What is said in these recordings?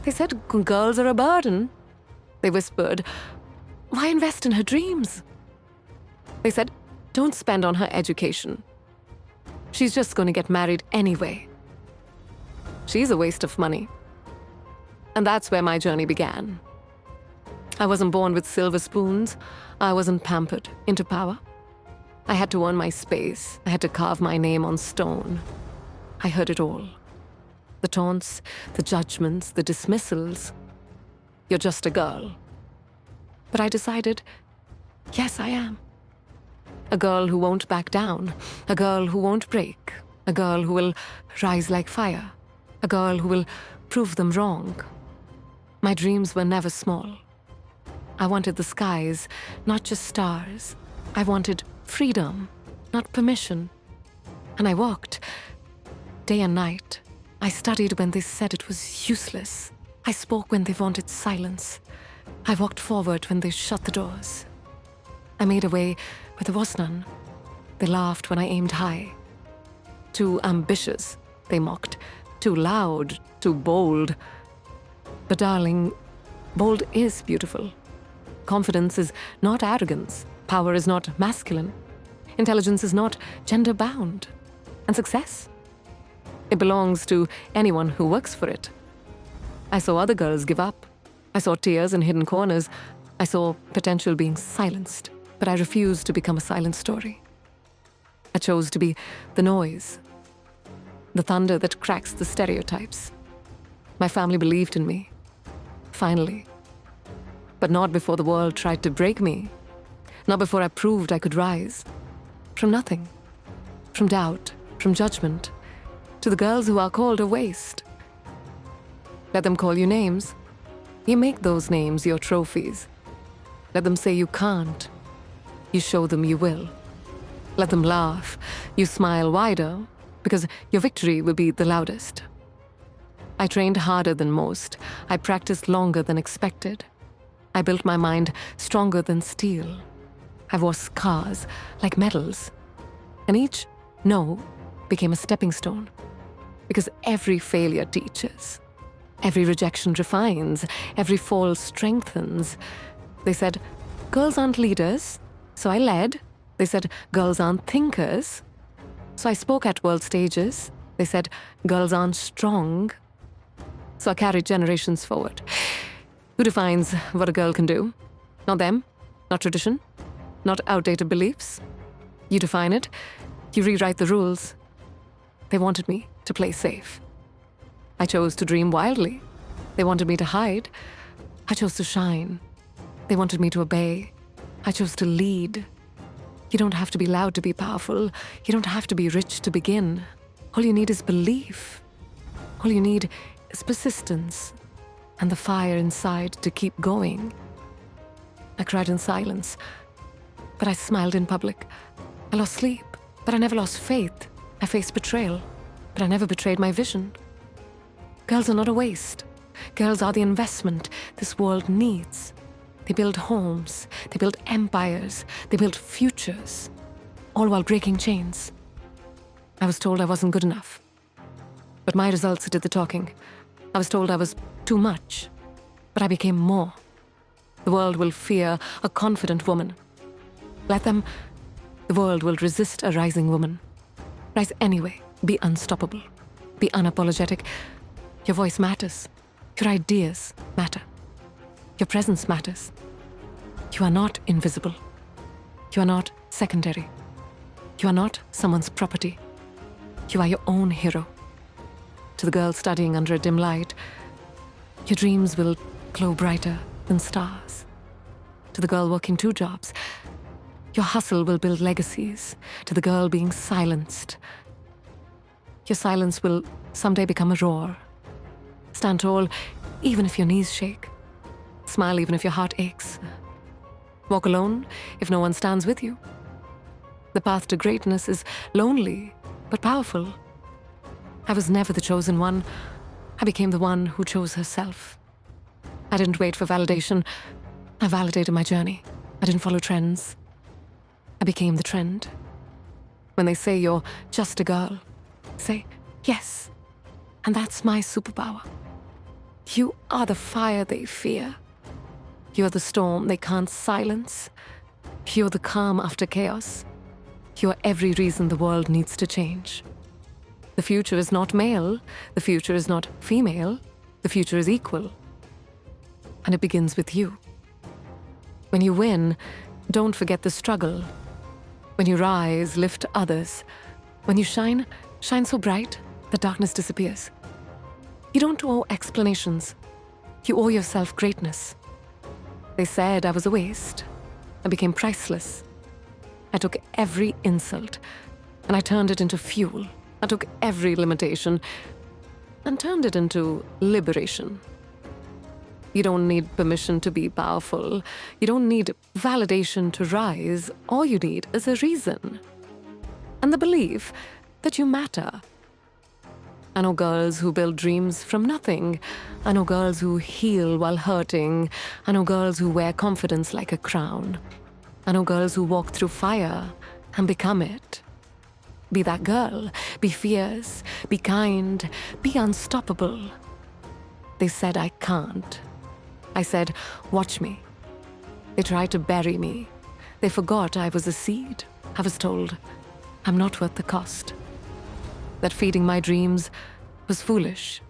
They said girls are a burden. They whispered, why invest in her dreams? They said, don't spend on her education. She's just going to get married anyway. She's a waste of money. And that's where my journey began. I wasn't born with silver spoons. I wasn't pampered into power. I had to earn my space. I had to carve my name on stone. I heard it all. The taunts, the judgments, the dismissals. You're just a girl. But I decided, yes, I am. A girl who won't back down. A girl who won't break. A girl who will rise like fire. A girl who will prove them wrong. My dreams were never small. I wanted the skies, not just stars. I wanted freedom, not permission. And I walked, day and night. I studied when they said it was useless. I spoke when they wanted silence. I walked forward when they shut the doors. I made a way where there was none. They laughed when I aimed high. Too ambitious, they mocked. Too loud, too bold. But darling, bold is beautiful. Confidence is not arrogance. Power is not masculine. Intelligence is not gender-bound. And success? It belongs to anyone who works for it. I saw other girls give up. I saw tears in hidden corners. I saw potential being silenced. But I refused to become a silent story. I chose to be the noise, the thunder that cracks the stereotypes. My family believed in me. Finally. But not before the world tried to break me. Not before I proved I could rise. From nothing. From doubt. From judgment. To the girls who are called a waste. Let them call you names. You make those names your trophies. Let them say you can't. You show them you will. Let them laugh. You smile wider, because your victory will be the loudest. I trained harder than most. I practiced longer than expected. I built my mind stronger than steel. I wore scars like medals. And each no became a stepping stone. Because every failure teaches. Every rejection refines. Every fall strengthens. They said, girls aren't leaders. So I led. They said, girls aren't thinkers. So I spoke at world stages. They said, girls aren't strong. So I carried generations forward. Who defines what a girl can do? Not them, not tradition, not outdated beliefs. You define it, you rewrite the rules. They wanted me to play safe. I chose to dream wildly. They wanted me to hide. I chose to shine. They wanted me to obey. I chose to lead. You don't have to be loud to be powerful. You don't have to be rich to begin. All you need is belief. All you need is persistence and the fire inside to keep going. I cried in silence, but I smiled in public. I lost sleep, but I never lost faith. I faced betrayal, but I never betrayed my vision. Girls are not a waste. Girls are the investment this world needs. They build homes, they build empires, they build futures, all while breaking chains. I was told I wasn't good enough. But my results did the talking. I was told I was too much, but I became more. The world will fear a confident woman. Let them. The world will resist a rising woman. Rise anyway. Be unstoppable. Be unapologetic. Your voice matters. Your ideas matter. Your presence matters. You are not invisible. You are not secondary. You are not someone's property. You are your own hero. To the girl studying under a dim light, your dreams will glow brighter than stars. To the girl working 2 jobs, your hustle will build legacies. To the girl being silenced, your silence will someday become a roar. Stand tall even if your knees shake. Smile even if your heart aches. Walk alone if no one stands with you. The path to greatness is lonely but powerful. I was never the chosen one. I became the one who chose herself. I didn't wait for validation. I validated my journey. I didn't follow trends. I became the trend. When they say you're just a girl, say yes. And that's my superpower. You are the fire they fear. You are the storm they can't silence. You're the calm after chaos. You are every reason the world needs to change. The future is not male. The future is not female. The future is equal. And it begins with you. When you win, don't forget the struggle. When you rise, lift others. When you shine, shine so bright that darkness disappears. You don't owe explanations. You owe yourself greatness. They said I was a waste. I became priceless. I took every insult and I turned it into fuel. I took every limitation and turned it into liberation. You don't need permission to be powerful. You don't need validation to rise. All you need is a reason and the belief that you matter. I know girls who build dreams from nothing. I know girls who heal while hurting. I know girls who wear confidence like a crown. I know girls who walk through fire and become it. Be that girl. Be fierce. Be kind. Be unstoppable. They said I can't. I said, watch me. They tried to bury me. They forgot I was a seed. I was told, I'm not worth the cost. That feeding my dreams was foolish.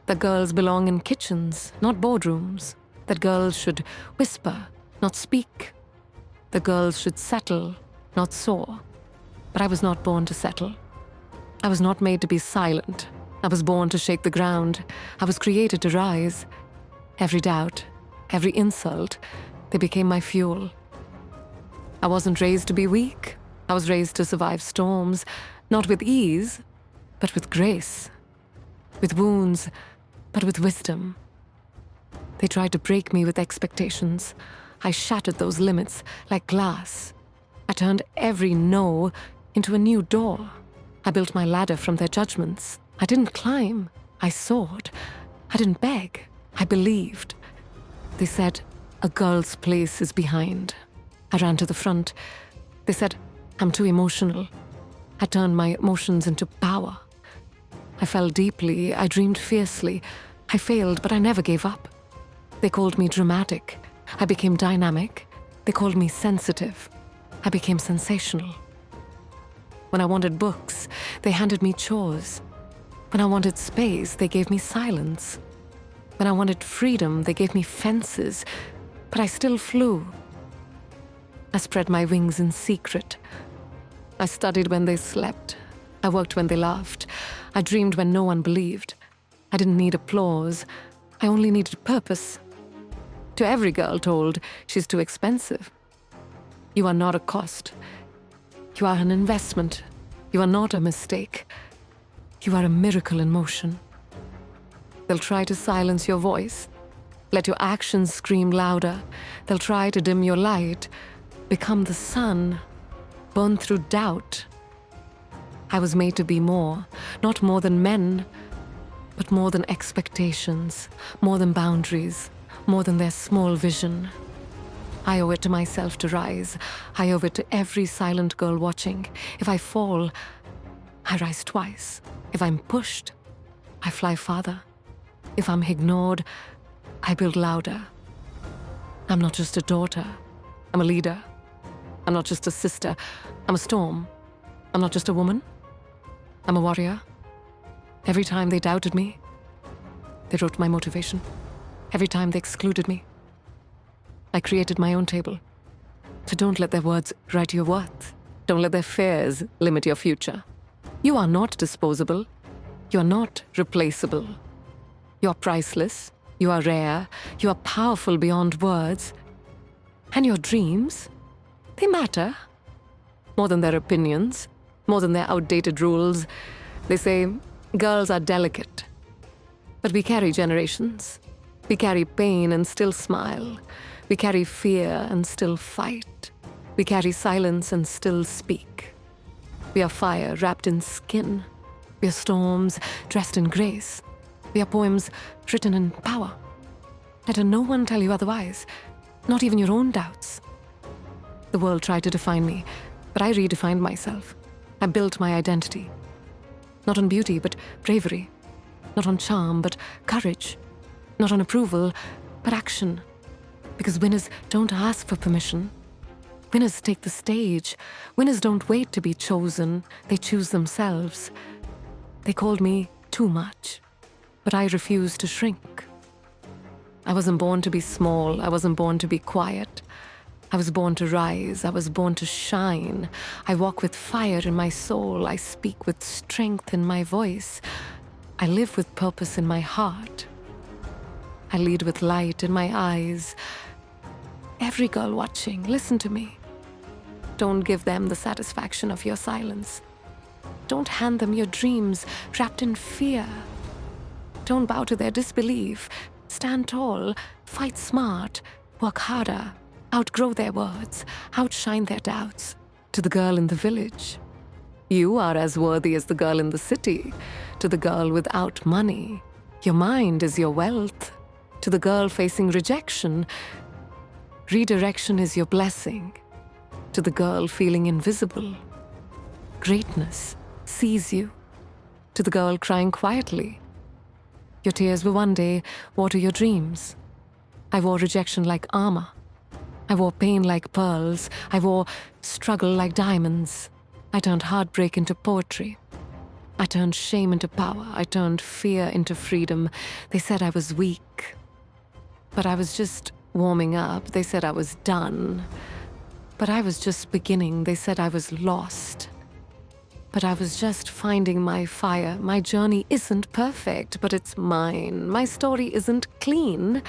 That girls belong in kitchens, not boardrooms. That girls should whisper, not speak. That girls should settle, not soar. But I was not born to settle. I was not made to be silent. I was born to shake the ground. I was created to rise. Every doubt, every insult, they became my fuel. I wasn't raised to be weak. I was raised to survive storms, not with ease, but with grace. With wounds, but with wisdom. They tried to break me with expectations. I shattered those limits like glass. I turned every no into a new door. I built my ladder from their judgments. I didn't climb. I soared. I didn't beg. I believed. They said, a girl's place is behind. I ran to the front. They said, I'm too emotional. I turned my emotions into power. I fell deeply. I dreamed fiercely. I failed, but I never gave up. They called me dramatic. I became dynamic. They called me sensitive. I became sensational. When I wanted books, they handed me chores. When I wanted space, they gave me silence. When I wanted freedom, they gave me fences, but I still flew. I spread my wings in secret. I studied when they slept. I worked when they laughed. I dreamed when no one believed. I didn't need applause. I only needed purpose. To every girl told, she's too expensive. You are not a cost. You are an investment. You are not a mistake. You are a miracle in motion. They'll try to silence your voice. Let your actions scream louder. They'll try to dim your light. Become the sun. Burn through doubt. I was made to be more. Not more than men, but more than expectations. More than boundaries. More than their small vision. I owe it to myself to rise. I owe it to every silent girl watching. If I fall, I rise twice. If I'm pushed, I fly farther. If I'm ignored, I build louder. I'm not just a daughter. I'm a leader. I'm not just a sister. I'm a storm. I'm not just a woman. I'm a warrior. Every time they doubted me, they wrote my motivation. Every time they excluded me, I created my own table. So don't let their words write your worth. Don't let their fears limit your future. You are not disposable. You are not replaceable. You are priceless. You are rare. You are powerful beyond words. And your dreams, they matter. More than their opinions, more than their outdated rules. They say girls are delicate. But we carry generations. We carry pain and still smile. We carry fear and still fight. We carry silence and still speak. We are fire wrapped in skin. We are storms dressed in grace. We are poems written in power. Let no one tell you otherwise, not even your own doubts. The world tried to define me, but I redefined myself. I built my identity. Not on beauty, but bravery. Not on charm, but courage. Not on approval, but action. Because winners don't ask for permission. Winners take the stage. Winners don't wait to be chosen. They choose themselves. They called me too much, but I refused to shrink. I wasn't born to be small. I wasn't born to be quiet. I was born to rise. I was born to shine. I walk with fire in my soul. I speak with strength in my voice. I live with purpose in my heart. I lead with light in my eyes. Every girl watching, listen to me. Don't give them the satisfaction of your silence. Don't hand them your dreams wrapped in fear. Don't bow to their disbelief. Stand tall, fight smart, work harder, outgrow their words, outshine their doubts. To the girl in the village, you are as worthy as the girl in the city. To the girl without money, your mind is your wealth. To the girl facing rejection, redirection is your blessing. To the girl feeling invisible, greatness sees you. To the girl crying quietly, your tears will one day water your dreams. I wore rejection like armor. I wore pain like pearls. I wore struggle like diamonds. I turned heartbreak into poetry. I turned shame into power. I turned fear into freedom. They said I was weak, but I was just warming up. They said I was done, but I was just beginning. They said I was lost, but I was just finding my fire. My journey isn't perfect, but it's mine. My story isn't clean,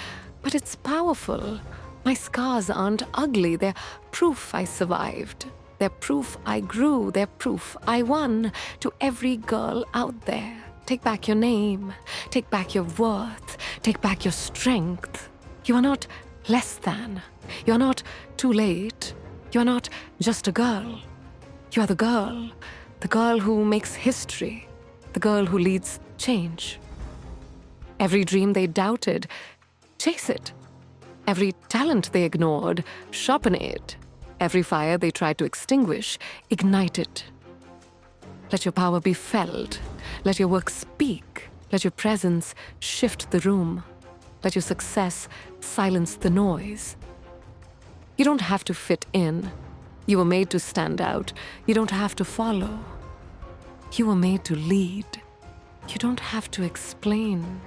but it's powerful. My scars aren't ugly. They're proof I survived. They're proof I grew. They're proof I won. To every girl out there, take back your name. Take back your worth. Take back your strength. You are not less than. You are not too late. You are not just a girl. You are the girl who makes history, the girl who leads change. Every dream they doubted, chase it. Every talent they ignored, sharpen it. Every fire they tried to extinguish, ignite it. Let your power be felt. Let your work speak. Let your presence shift the room. Let your success silence the noise. You don't have to fit in. You were made to stand out. You don't have to follow. You were made to lead. You don't have to explain.